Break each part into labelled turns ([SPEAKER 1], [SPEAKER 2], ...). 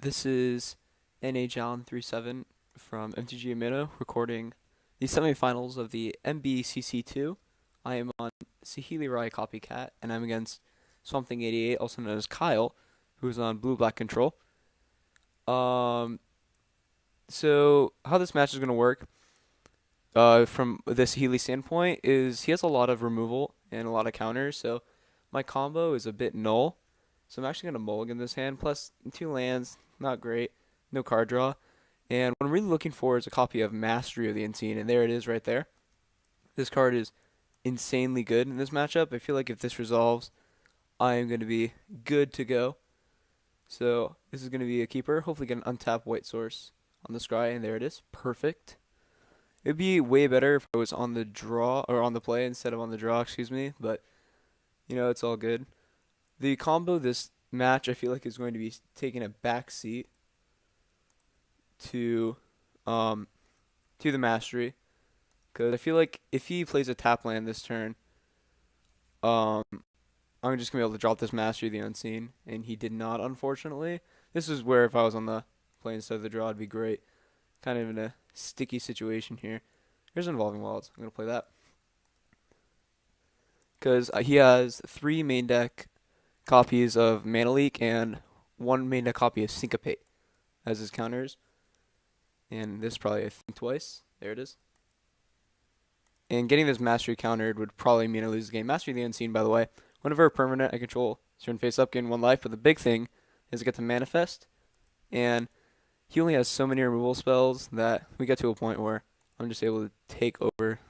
[SPEAKER 1] This is nhallen37 from MTG Amino recording the semifinals of the MBBC2. I am on Sahili Rai Copycat, and I'm against Swamp88, also known as Kyle, who's on Blue Black Control. Um, so how this match is going to work, from the Sahili standpoint, is he has a lot of removal and a lot of counters, so my combo is a bit null. So I'm actually going to mulligan this hand, plus 2 lands, not great, no card draw. And what I'm really looking for is a copy of Mastery of the Unseen, and there it is right there. This card is insanely good in this matchup. I feel like if this resolves, I am going to be good to go. So this is going to be a keeper. Hopefully get an untapped white source on the scry, and there it is. Perfect. It'd be way better if I was on the draw, or on the play instead of on the draw, excuse me, but, it's all good. The combo this match, I feel like, is going to be taking a back seat to the Mastery, because I feel like if he plays a tap land this turn, um, I'm just gonna be able to drop this Mastery of the Unseen, and he did not, unfortunately. This is where if I was on the play instead of the draw, it'd be great. Kind of in a sticky situation here. Here's Involving Wilds. I'm gonna play that because he has 3 main deck copies of Mana Leak and 1 main deck copy of Syncopate as his counters. And this probably, I think, twice. There it is. And getting this Mastery countered would probably mean I lose the game. Mastery of the Unseen, by the way. Whenever a permanent I control is turned face up, gain 1 life. But the big thing is I get to manifest. And he only has so many removal spells that we get to a point where I'm just able to take over.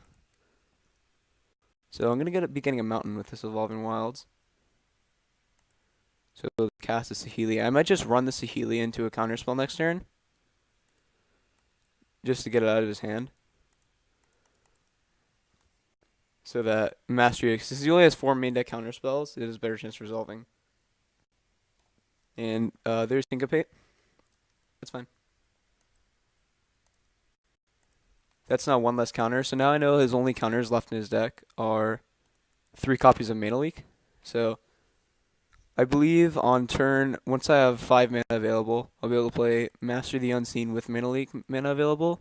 [SPEAKER 1] So I'm going to be getting a mountain with this Evolving Wilds. So cast a Sahili. I might just run the Sahili into a counterspell next turn, just to get it out of his hand. So that Mastery, since he only has 4 main deck counterspells, it has a better chance of resolving. And there's Syncopate. That's fine. That's now 1 less counter. So now I know his only counters left in his deck are 3 copies of Mana Leak. So I believe on turn, once I have 5 mana available, I'll be able to play Master the Unseen with Mana Leak mana available.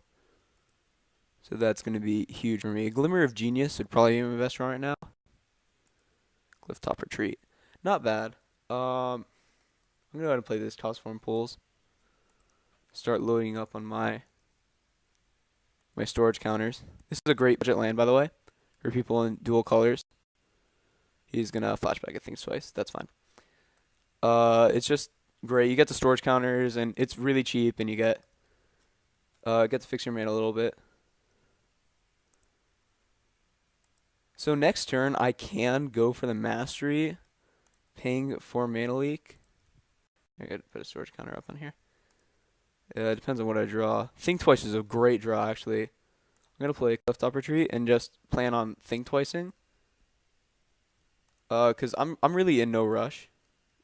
[SPEAKER 1] So that's going to be huge for me. Glimmer of Genius would probably be my best run right now. Clifftop Retreat. Not bad. I'm going to go ahead and play this Cosform Pools. Start loading up on my storage counters. This is a great budget land, by the way, for people in dual colors. He's going to flashback at things twice. That's fine. It's just great. You get the storage counters, and it's really cheap, and you get to fix your mana a little bit. So next turn, I can go for the Mastery, paying for Mana Leak. I gotta put a storage counter up on here. It depends on what I draw. Think Twice is a great draw, actually. I'm gonna play Clifftop Retreat and just plan on Think Twicing. Cause I'm really in no rush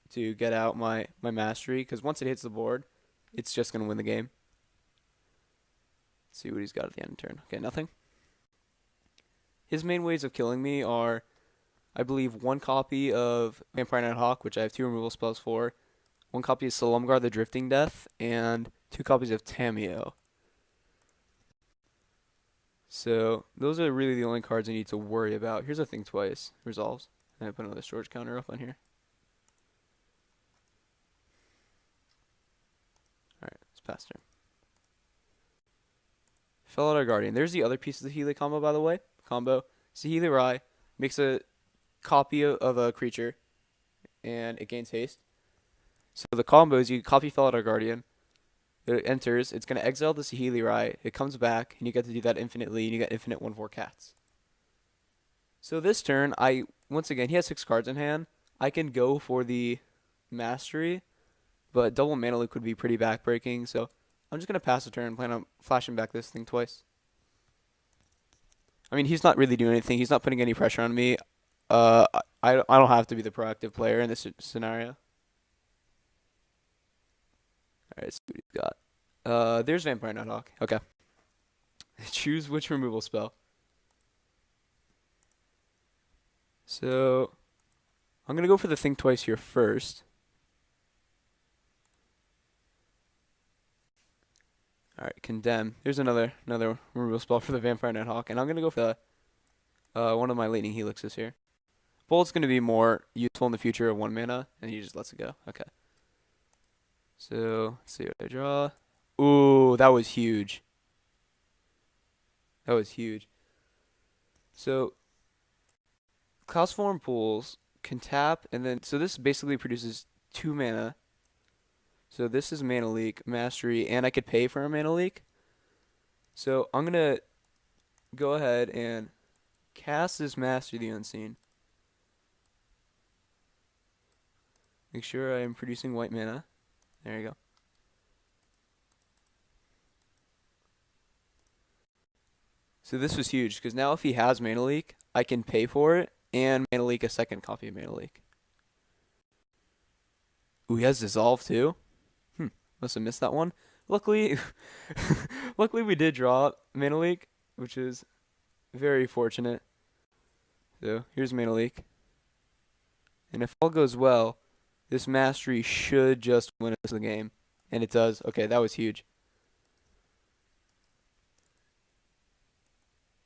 [SPEAKER 1] to get out my Mastery, because once it hits the board, it's just gonna win the game. Let's see what he's got at the end of the turn. Okay, nothing. His main ways of killing me are, I believe, 1 copy of Vampire Nighthawk, which I have 2 removal spells for, 1 copy of Solemgar the Drifting Death, and 2 copies of Tameo. So those are really the only cards I need to worry about. Here's a Think Twice. Resolves. And I put another storage counter up on here. Alright, let's pass turn. Fellow Guardian. There's the other piece of the Healy combo, by the way. Sahili Rai makes a copy of a creature, and it gains haste. So the combo is you copy Fellow Guardian. It enters. It's going to exile the Sahili Rai. It comes back, and you get to do that infinitely, and you get infinite 1/4 cats. So this turn, once again, he has 6 cards in hand. I can go for the Mastery, but double Mana Leak would be pretty backbreaking, so I'm just going to pass the turn and plan on flashing back this thing twice. I mean, he's not really doing anything. He's not putting any pressure on me. I don't have to be the proactive player in this scenario. Alright, let's see what he's got. There's Vampire Nighthawk. Okay. Choose which removal spell. So I'm going to go for the Think Twice here first. All right, Condemn. There's another removal spell for the Vampire Nighthawk, and I'm gonna go for the one of my Lightning Helixes here. Bolt's gonna be more useful in the future of 1 mana, and he just lets it go. Okay. So let's see what I draw. Ooh, that was huge. That was huge. So Cloudform Pools can tap, and then so this basically produces 2 mana. So this is Mana Leak, Mastery, and I could pay for a Mana Leak. So I'm gonna go ahead and cast this Mastery the Unseen. Make sure I am producing white mana. There you go. So this was huge, because now if he has Mana Leak, I can pay for it, and Mana Leak a second copy of Mana Leak. Ooh, he has Dissolve too? Must have missed that one. Luckily, luckily we did draw Mana Leak, which is very fortunate. So here's Mana Leak. And if all goes well, this Mastery should just win us the game. And it does. Okay, that was huge.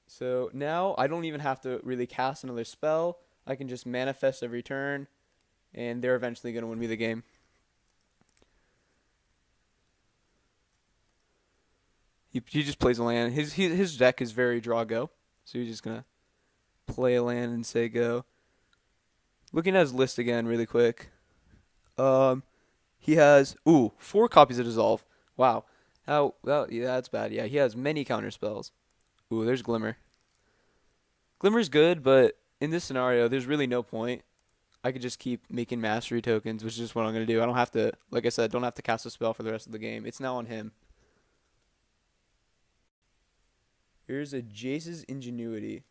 [SPEAKER 1] So now I don't even have to really cast another spell. I can just manifest every turn, and they're eventually going to win me the game. He just plays a land. His deck is very draw go, so he's just gonna play a land and say go. Looking at his list again, really quick. He has 4 copies of Dissolve. Wow, how well, yeah, that's bad. Yeah, he has many counter spells. Ooh, there's Glimmer. Glimmer's good, but in this scenario, there's really no point. I could just keep making Mastery tokens, which is just what I'm gonna do. I don't have to, like I said, don't have to cast a spell for the rest of the game. It's now on him. Here's a Jace's Ingenuity.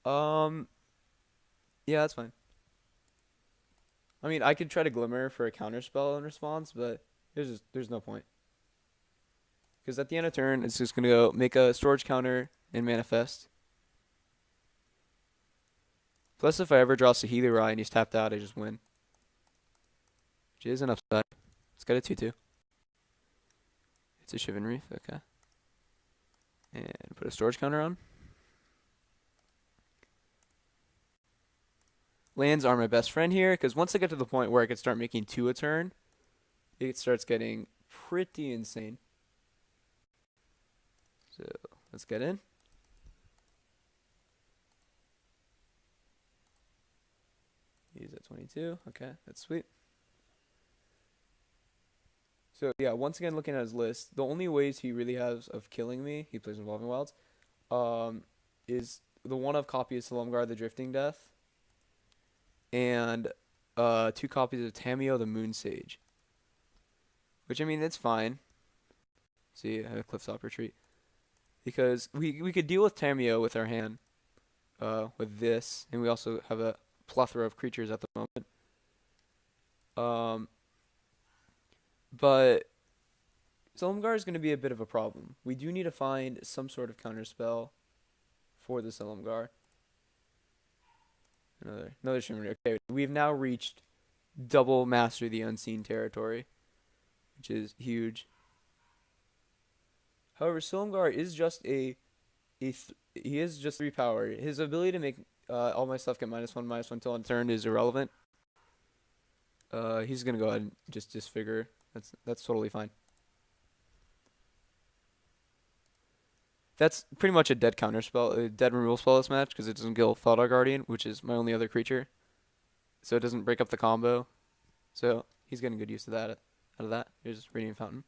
[SPEAKER 1] Yeah, that's fine. I mean, I could try to Glimmer for a counter spell in response, but there's no point. Because at the end of turn, it's just gonna go make a storage counter and manifest. Plus, if I ever draw Saheeli Rai and he's tapped out, I just win. Which is an upside. It's got a 2/2. It's a Shivan Reef, okay. And put a storage counter on. Lands are my best friend here, because once I get to the point where I can start making 2 a turn, it starts getting pretty insane. So let's get in. He's at 22. Okay, that's sweet. So yeah, once again, looking at his list, the only ways he really has of killing me, he plays Evolving Wilds, is the one of copy of Silumgar the Drifting Death, and 2 copies of Tameo the Moon Sage. Which, I mean, it's fine. See, I have a Cliffsop Retreat. Because we could deal with Tameo with our hand, with this, and we also have a plethora of creatures at the moment. But Silumgar is going to be a bit of a problem. We do need to find some sort of counter spell for the Silumgar. Another Shimmer. Okay, we've now reached double Master the Unseen territory, which is huge. However, Silumgar is just he is just 3 power. His ability to make all my stuff get -1/-1 until on turn is irrelevant. He's gonna go ahead and just disfigure. That's totally fine. That's pretty much a dead counter spell, a dead removal spell this match, because it doesn't kill Feldar Guardian, which is my only other creature. So it doesn't break up the combo. So he's getting good use of that. Out of that, here's Radiant Fountain.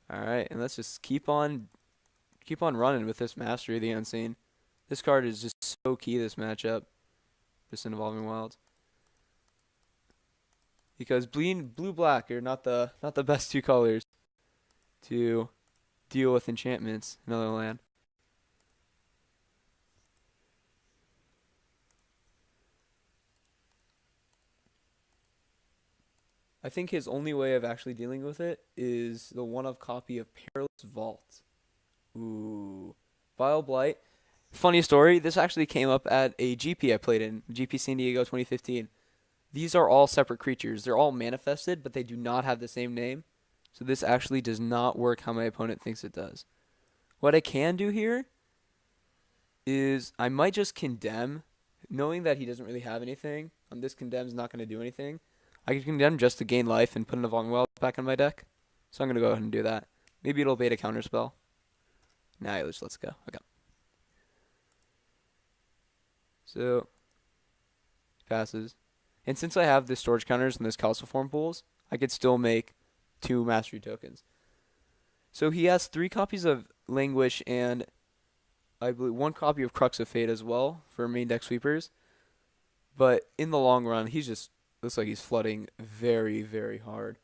[SPEAKER 1] All right, and let's just keep on running with this Mastery of the Unseen. This card is just so key this matchup. This Evolving Wilds. Because blue-black are not the best 2 colors to deal with enchantments in another land. I think his only way of actually dealing with it is the one of copy of Perilous Vault. Ooh. Vile Blight. Funny story, this actually came up at a GP I played in, GP San Diego 2015. These are all separate creatures. They're all manifested, but they do not have the same name. So this actually does not work how my opponent thinks it does. What I can do here is I might just condemn, knowing that he doesn't really have anything. This condemn's not going to do anything. I can condemn just to gain life and put an Evolving Well back in my deck. So I'm going to go ahead and do that. Maybe it'll bait a counterspell. Nah, let's go. Okay. So, passes. And since I have the storage counters and this calciform pools, I could still make 2 mastery tokens. So he has 3 copies of Languish and I believe 1 copy of Crux of Fate as well for main deck sweepers. But in the long run, he's just looks like he's flooding very, very hard.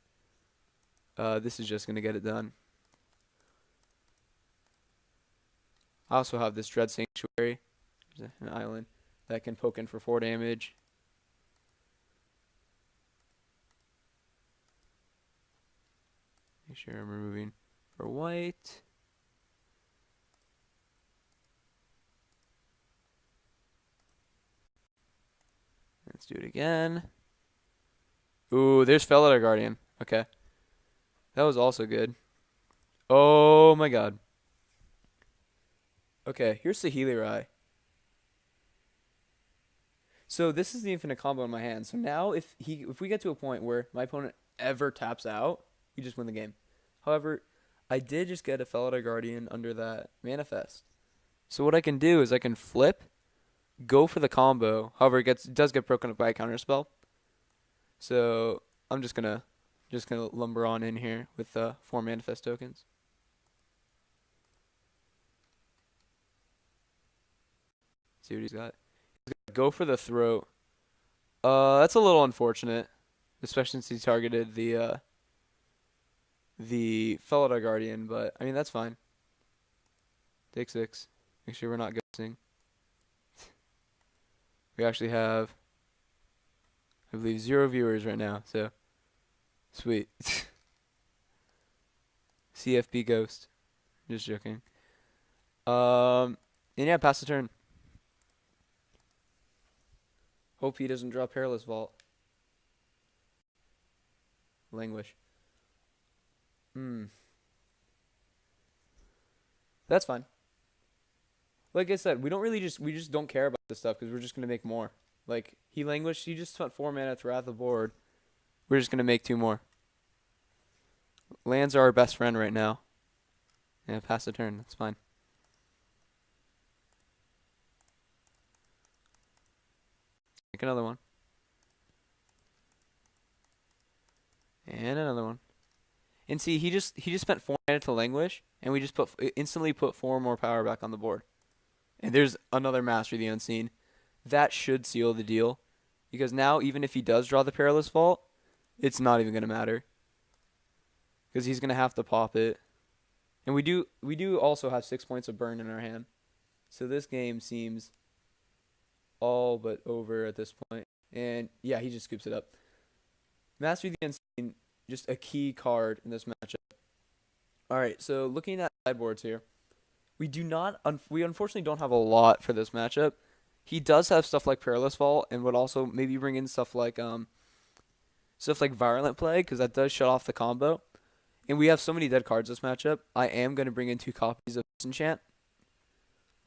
[SPEAKER 1] This is just going to get it done. I also have this Dread Sanctuary, an island that can poke in for 4 damage. Make sure I'm removing for white. Let's do it again. Ooh, there's Felidar Guardian. Okay. That was also good. Oh my god. Okay, here's Saheeli Rai. So this is the infinite combo in my hand. So now if we get to a point where my opponent ever taps out, we just win the game. However, I did just get a Felidar Guardian under that manifest. So what I can do is I can flip, go for the combo. However, it does get broken up by a counterspell. So I'm just gonna lumber on in here with 4 manifest tokens. See what he's got. He's gonna go for the throat. That's a little unfortunate, especially since he targeted the Felidar Guardian. But I mean that's fine. Take 6. Make sure we're not ghosting. We actually have, I believe, 0 viewers right now, so sweet. CFB Ghost. Just joking. And yeah, pass the turn. Hope he doesn't draw Perilous Vault. Languish. That's fine. Like I said, we just don't care about this stuff because we're just gonna make more. Like he Languished, he just spent 4 mana throughout the board. We're just gonna make 2 more. Lands are our best friend right now. Yeah, pass the turn. That's fine. Make another one. And another one. And see, he just spent 4 mana to Languish, and we just instantly put 4 more power back on the board. And there's another Master of the Unseen. That should seal the deal. Because now, even if he does draw the Perilous Vault, it's not even going to matter. Because he's going to have to pop it. And we do also have 6 points of burn in our hand. So this game seems all but over at this point. And yeah, he just scoops it up. Master of the Unseen, just a key card in this matchup. Alright, so looking at sideboards here. We unfortunately don't have a lot for this matchup. He does have stuff like Perilous Vault and would also maybe bring in stuff like Virulent Plague because that does shut off the combo. And we have so many dead cards this matchup. I am going to bring in 2 copies of Disenchant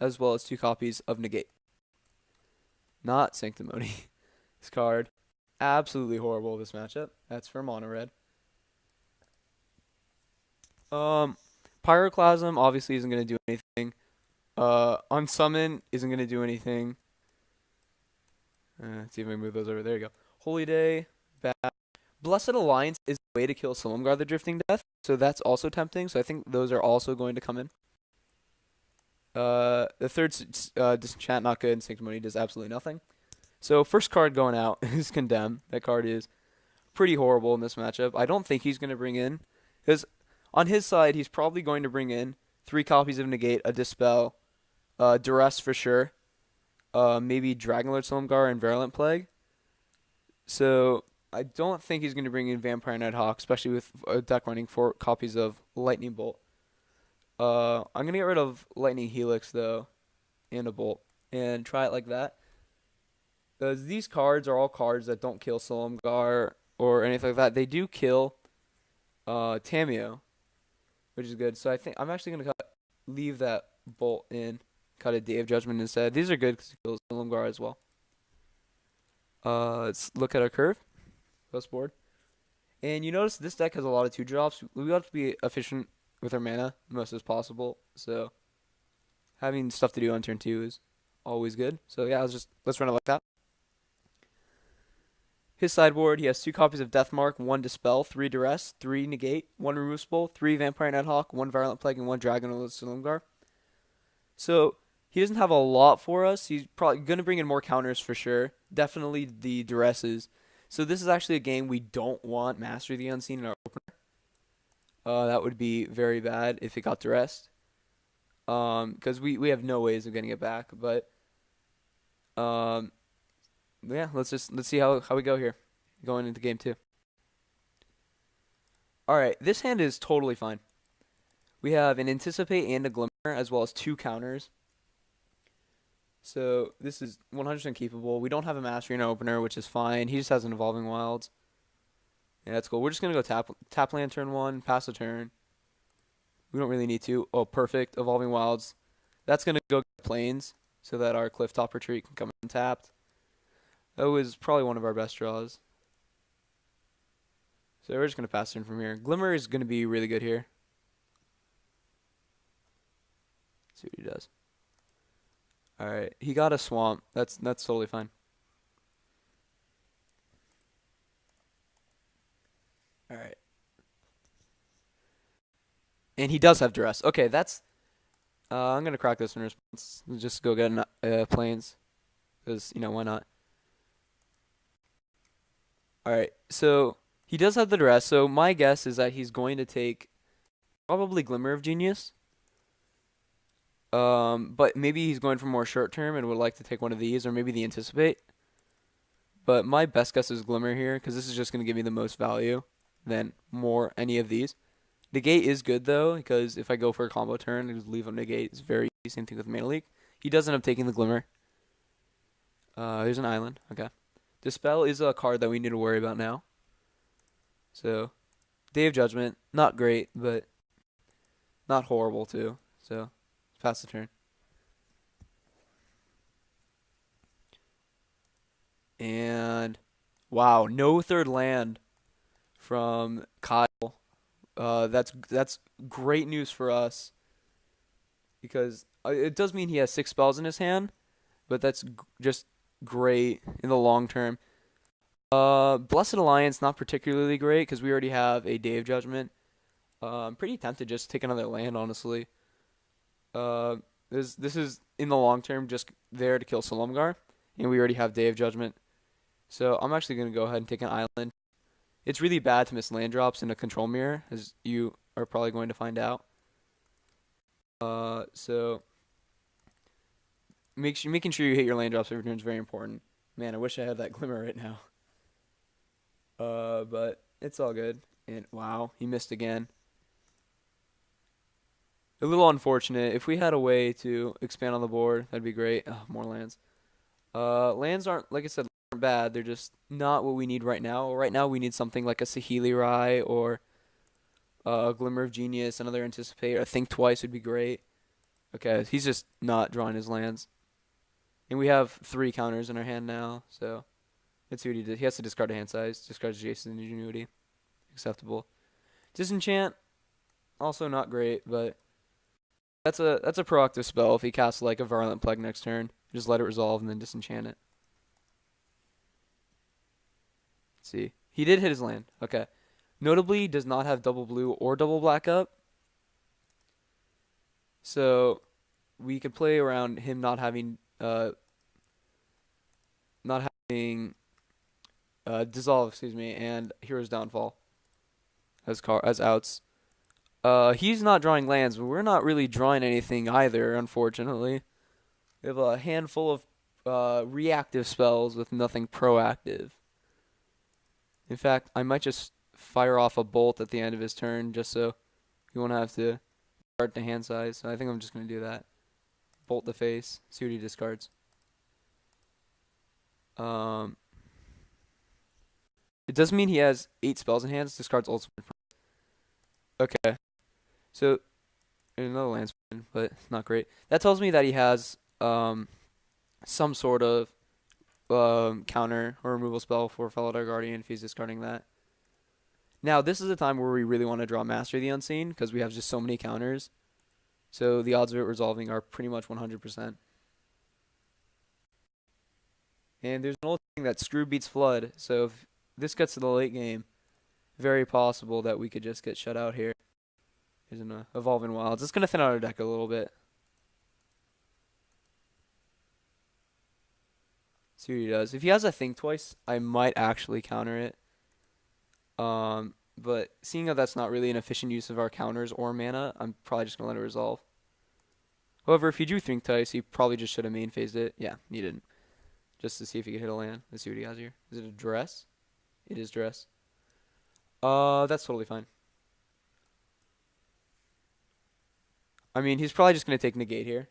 [SPEAKER 1] as well as 2 copies of Negate. Not Sanctimony. This card absolutely horrible this matchup. That's for mono red. Pyroclasm obviously isn't going to do anything. Unsummon isn't going to do anything. Let's see if I move those over. There you go. Holy Day, bad. Blessed Alliance is a way to kill Silumgar the Drifting Death, so that's also tempting. So I think those are also going to come in. The third Disenchant, not good, and Sanctimony does absolutely nothing. So first card going out is Condemn. That card is pretty horrible in this matchup. I don't think he's going to bring in, because on his side, he's probably going to bring in 3 copies of Negate, a Dispel, Duress for sure, maybe Dragonlord Silumgar and Virulent Plague. So I don't think he's going to bring in Vampire Nighthawk, especially with a deck running 4 copies of Lightning Bolt. I'm going to get rid of Lightning Helix, though, and a Bolt, and try it like that. these cards are all cards that don't kill Silumgar or anything like that. They do kill Tameo, which is good. So I think I'm actually gonna leave that bolt in, cut a Day of Judgment instead. These are good because it kills Silumgar as well. Let's look at our curve. Post board. And you notice this deck has a lot of 2-drops. We have to be efficient with our mana most as possible. So having stuff to do on turn 2 is always good. So yeah, let's run it like that. His sideboard, he has 2 copies of Deathmark, 1 Dispel, 3 Duress, 3 Negate, 1 Remove Spell, 3 Vampire Nighthawk, 1 Virulent Plague, and 1 Dragon of Silumgar. So he doesn't have a lot for us. He's probably going to bring in more counters for sure. Definitely the Duresses. So this is actually a game we don't want Master of the Unseen in our opener. That would be very bad if it got Duressed. Because we have no ways of getting it back. But yeah, let's see how we go here, going into game 2. All right, this hand is totally fine. We have an Anticipate and a Glimmer, as well as 2 counters. So this is 100% keepable. We don't have a Mastery in our opener, which is fine. He just has an Evolving Wilds. Yeah, that's cool. We're just gonna go tap land turn 1, pass a turn. We don't really need to. Oh, perfect. Evolving Wilds. That's gonna go get Plains so that our Clifftop Retreat can come untapped. That was probably one of our best draws. So we're just going to pass turn from here. Glimmer is going to be really good here. Let's see what he does. Alright, he got a Swamp. That's totally fine. Alright. And he does have Duress. Okay, that's... I'm going to crack this in response. Just go get Plains. Because, why not? Alright, so he does have the Duress, so my guess is that he's going to take probably Glimmer of Genius. But maybe he's going for more short term and would like to take one of these, or maybe the Anticipate. But my best guess is Glimmer here, because this is just going to give me the most value than any of these. Negate is good, though, because if I go for a combo turn and just leave him Negate, it's very easy. Same thing with Mana Leak. He does end up taking the Glimmer. There's an island. Okay. Dispel is a card that we need to worry about now. So, Day of Judgment, not great, but not horrible too. So, pass the turn. And, wow, no third land from Kyle. That's great news for us. Because it does mean he has 6 spells in his hand, but that's just great in the long term. Blessed Alliance, not particularly great because we already have a Day of Judgment. I'm pretty tempted just to take another land, honestly. This is in the long term just there to kill Silumgar, and we already have Day of Judgment. So I'm actually gonna go ahead and take an island. It's really bad to miss land drops in a control mirror, as you are probably going to find out. So making sure you hit your land drops every turn is very important. Man, I wish I had that Glimmer right now. But it's all good. And wow, he missed again. A little unfortunate. If we had a way to expand on the board, that'd be great. Oh, more lands. Lands aren't, like I said, aren't bad. They're just not what we need right now. Right now we need something like a Saheeli Rai or a Glimmer of Genius, another Anticipate. I think Twice would be great. Okay, he's just not drawing his lands. And we have 3 counters in our hand now, so let's see what he did. He has to discard a hand size. Discards Jason's Ingenuity. Acceptable. Disenchant, also not great, but that's a proactive spell. If he casts like a Virulent Plague next turn, just let it resolve and then disenchant it. Let's see. He did hit his land. Okay. Notably, does not have double blue or double black up. So we could play around him not having Dissolve, excuse me, and Hero's Downfall as outs. He's not drawing lands, but we're not really drawing anything either, unfortunately. We have a handful of reactive spells with nothing proactive. In fact, I might just fire off a bolt at the end of his turn just so he won't have to start the hand size. So I think I'm just going to do that. Bolt the face, see what he discards. Um, it doesn't mean he has 8 spells in hand. This card's ultimate. Okay, so another land's fine, but it's not great. That tells me that he has some sort of counter or removal spell for Fellow Guardian if he's discarding that. Now, this is a time where we really want to draw Master of the Unseen because we have just so many counters. So the odds of it resolving are pretty much 100%. And there's an old thing that screw beats flood. So if this gets to the late game, very possible that we could just get shut out here. Here's an Evolving Wilds. It's going to thin out our deck a little bit. See what he does. If he has a Think Twice, I might actually counter it. But seeing that that's not really an efficient use of our counters or mana, I'm probably just going to let it resolve. However, if he drew Think Twice, he probably just should have main phased it. Yeah, he didn't. Just to see if he could hit a land. Let's see what he has here. Is it a Dress? It is Dress. That's totally fine. I mean, he's probably just going to take Negate here.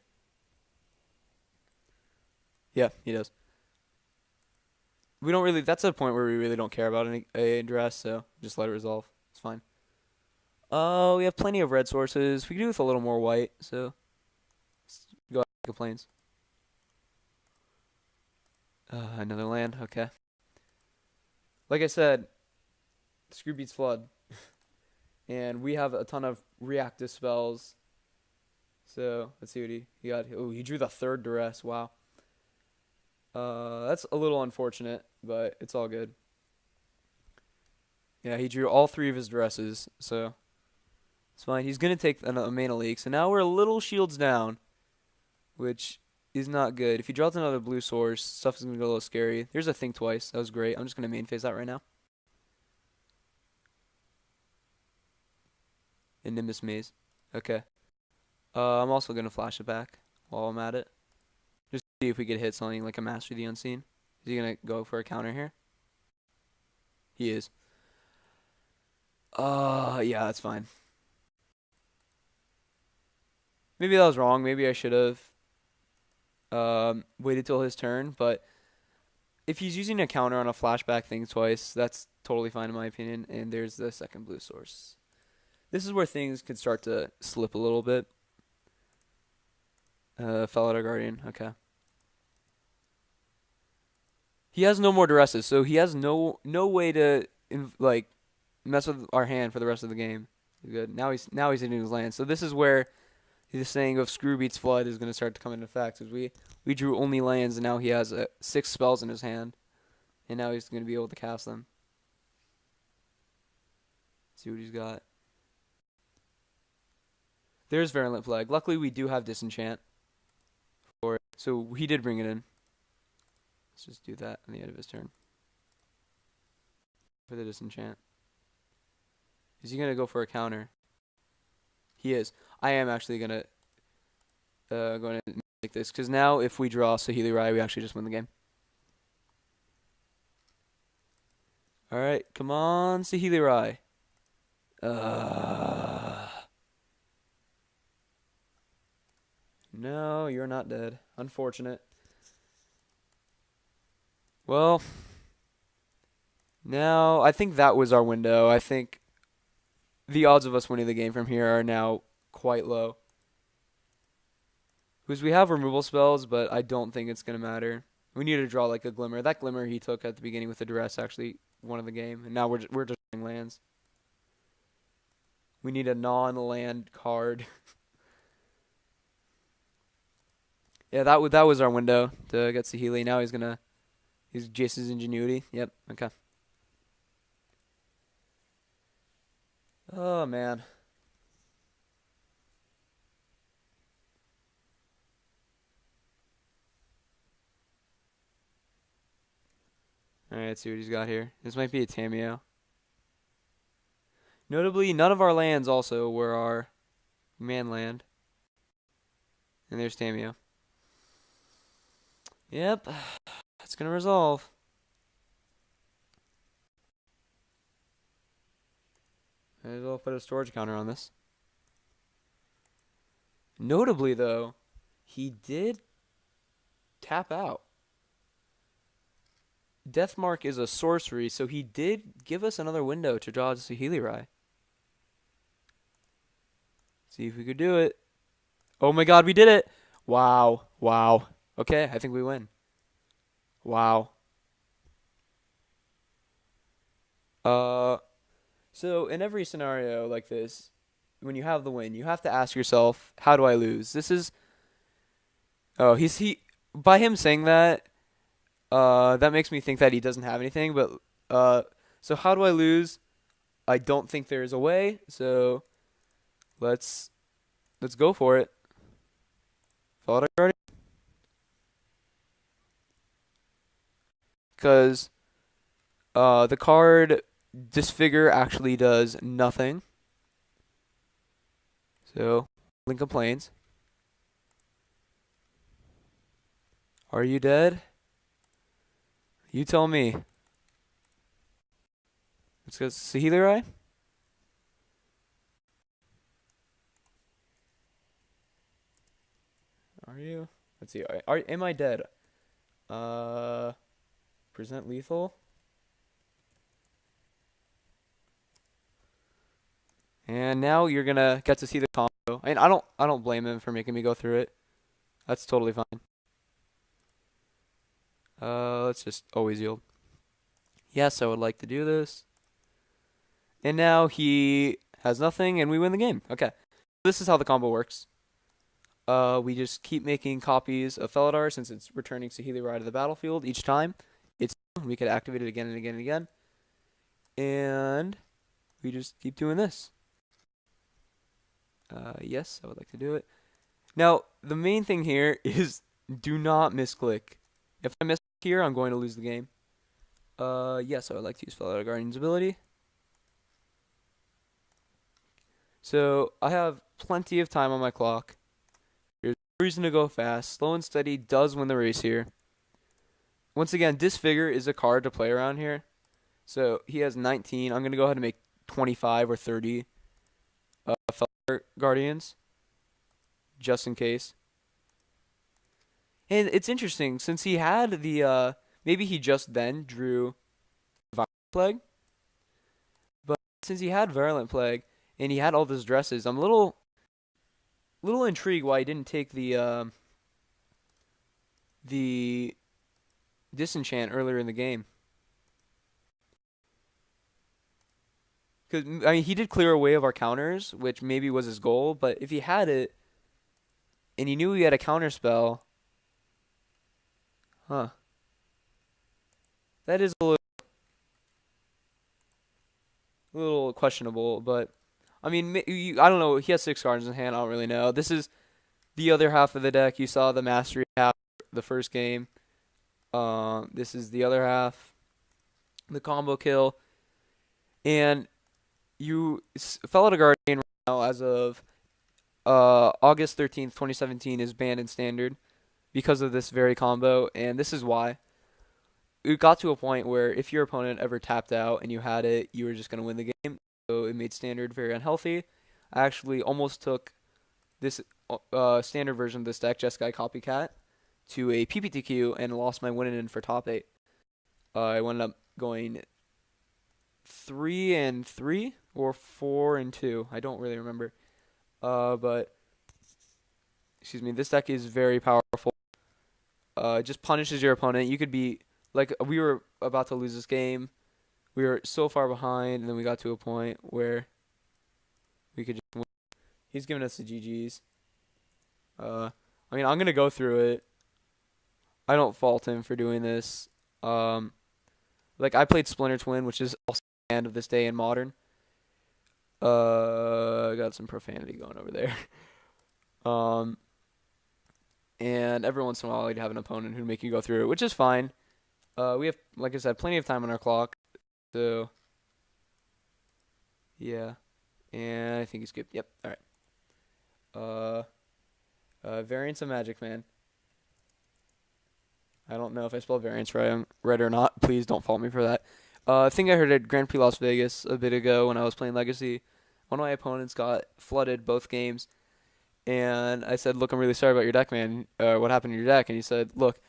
[SPEAKER 1] Yeah, he does. We don't really, that's a point where we really don't care about a Dress, so just let it resolve. It's fine. We have plenty of red sources. We can do with a little more white, so let's go ahead and complaints. Another land, okay. Like I said, screw beats flood. And we have a ton of reactive spells. So let's see what he got. Oh, he drew the third Duress. Wow. That's a little unfortunate, but it's all good. Yeah, he drew all 3 of his Duresses, so it's fine. He's gonna take a mana leak. So now we're a little shields down, which is not good. If he draws another blue source, stuff is gonna go a little scary. There's a Think Twice. That was great. I'm just gonna main phase that right now. And Nimbus Maze. Okay. I'm also gonna flash it back while I'm at it. Just see if we could hit something like a Master of the Unseen. Is he gonna go for a counter here? He is. Yeah, that's fine. Maybe that was wrong. Maybe I should have waited till his turn. But if he's using a counter on a flashback thing twice, that's totally fine in my opinion. And there's the second blue source. This is where things could start to slip a little bit. Fellow Guardian. Okay. He has no more Duresses, so he has no way to mess with our hand for the rest of the game. Good. Now he's hitting his land. So this is where the saying of screw beats flood is going to start to come into effect. Because we drew only lands, and now he has 6 spells in his hand, and now he's going to be able to cast them. Let's see what he's got. There's Virulent Plague. Luckily, we do have Disenchant for it, so he did bring it in. Let's just do that on the end of his turn for the Disenchant. Is he going to go for a counter? He is. I am actually going to make this, because now if we draw Saheeli Rai, we actually just win the game. Alright, come on, Saheeli Rai. No, you're not dead. Unfortunate. Well, now I think that was our window. I think the odds of us winning the game from here are now quite low. Because we have removal spells, but I don't think it's going to matter. We need to draw like a Glimmer. That Glimmer he took at the beginning with the Duress actually won the game. And now we're just drawing lands. We need a non-land card. Yeah, that was our window to get Saheeli. Now he's Jason's Ingenuity. Yep, okay. Oh, man. Alright, let's see what he's got here. This might be a Tamiyo. Notably, none of our lands also were our man land. And there's Tamiyo. Yep, it's going to resolve. Might as well put a storage counter on this. Notably, though, he did tap out. Deathmark is a sorcery, so he did give us another window to draw Saheeli Rai. See if we could do it. Oh my god, we did it! Wow. Wow. Okay, I think we win. Wow. Uh, so in every scenario like this, when you have the win, you have to ask yourself, how do I lose? This is oh, he by him saying that, that makes me think that he doesn't have anything, but uh so how do I lose? I don't think there is a way, so let's let's go for it. Follow guardian, because the card disfigure actually does nothing. So Link complains. Are you dead? You tell me. Let's go Saheeli Rai. Are you? Let's see. Am I dead? Uh, present lethal. And now you're gonna get to see the combo. And I don't blame him for making me go through it. That's totally fine. Let's just always yield. Yes, I would like to do this. And now he has nothing, and we win the game. Okay. This is how the combo works. We just keep making copies of Felidar since it's returning Saheeli Rai to the battlefield each time. We could activate it again and again and again. And we just keep doing this. Yes, I would like to do it. Now, the main thing here is do not misclick. If I miss here, I'm going to lose the game. Yes, I would like to use Felidar Guardian's ability. So, I have plenty of time on my clock. There's no reason to go fast. Slow and steady does win the race here. Once again, Disfigure is a card to play around here. So, he has 19. I'm going to go ahead and make 25 or 30 Felidar Guardians, just in case. And it's interesting, since he had the, maybe he just then drew Virulent Plague, but since he had Virulent Plague, and he had all those dresses, I'm a little intrigued why he didn't take the Disenchant earlier in the game. Because, I mean, he did clear away of our counters, which maybe was his goal, but if he had it, and he knew he had a counter spell, huh. That is a little questionable, but I mean, I don't know. He has 6 cards in hand. I don't really know. This is the other half of the deck. You saw the mastery half the first game. This is the other half, the combo kill, and Felidar Guardian right now, as of August 13th, 2017, is banned in Standard because of this very combo, and this is why. It got to a point where if your opponent ever tapped out and you had it, you were just going to win the game. So it made Standard very unhealthy. I actually almost took this Standard version of this deck, Jeskai Copycat, to a PPTQ and lost my win-in for top 8. I ended up going 3-3 or 4-2. I don't really remember. But excuse me, this deck is very powerful. It just punishes your opponent. You could be like, we were about to lose this game. We were so far behind, and then we got to a point where we could just win. He's giving us the GGs. I mean, I'm gonna go through it. I don't fault him for doing this. Like, I played Splinter Twin, which is also the end of this day in Modern. I got some profanity going over there. And every once in a while, I'd have an opponent who'd make you go through it, which is fine. We have, like I said, plenty of time on our clock. So, yeah. And I think he skipped. Yep. All right. Variants of Magic, man. I don't know if I spelled variants right or not. Please don't fault me for that. I think I heard at Grand Prix Las Vegas a bit ago when I was playing Legacy. One of my opponents got flooded both games. And I said, look, I'm really sorry about your deck, man. What happened to your deck? And he said, look,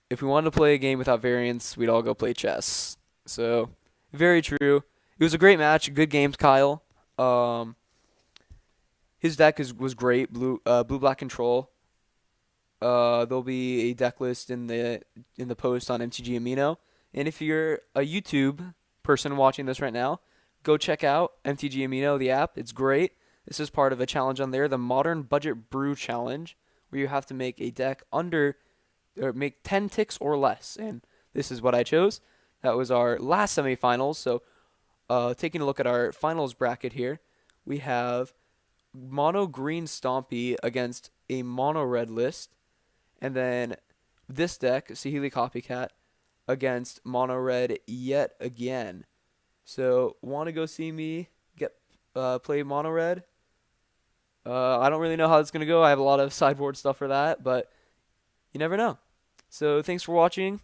[SPEAKER 1] if we wanted to play a game without variance, we'd all go play chess. So, very true. It was a great match. Good games, Kyle. Um, his deck was great. Blue black control. There'll be a deck list in the post on MTG Amino. And if you're a YouTube person watching this right now, go check out MTG Amino, the app. It's great. This is part of a challenge on there, the Modern Budget Brew Challenge, where you have to make a deck under or make 10 ticks or less. And this is what I chose. That was our last semifinals. So, taking a look at our finals bracket here, we have mono green Stompy against a mono red list, and then this deck, Sahili Copycat, against mono red yet again. So, want to go see me get play mono red? I don't really know how it's gonna go. I have a lot of sideboard stuff for that, but you never know. So, thanks for watching.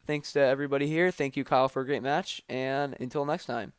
[SPEAKER 1] Thanks to everybody here. Thank you, Kyle, for a great match, and until next time.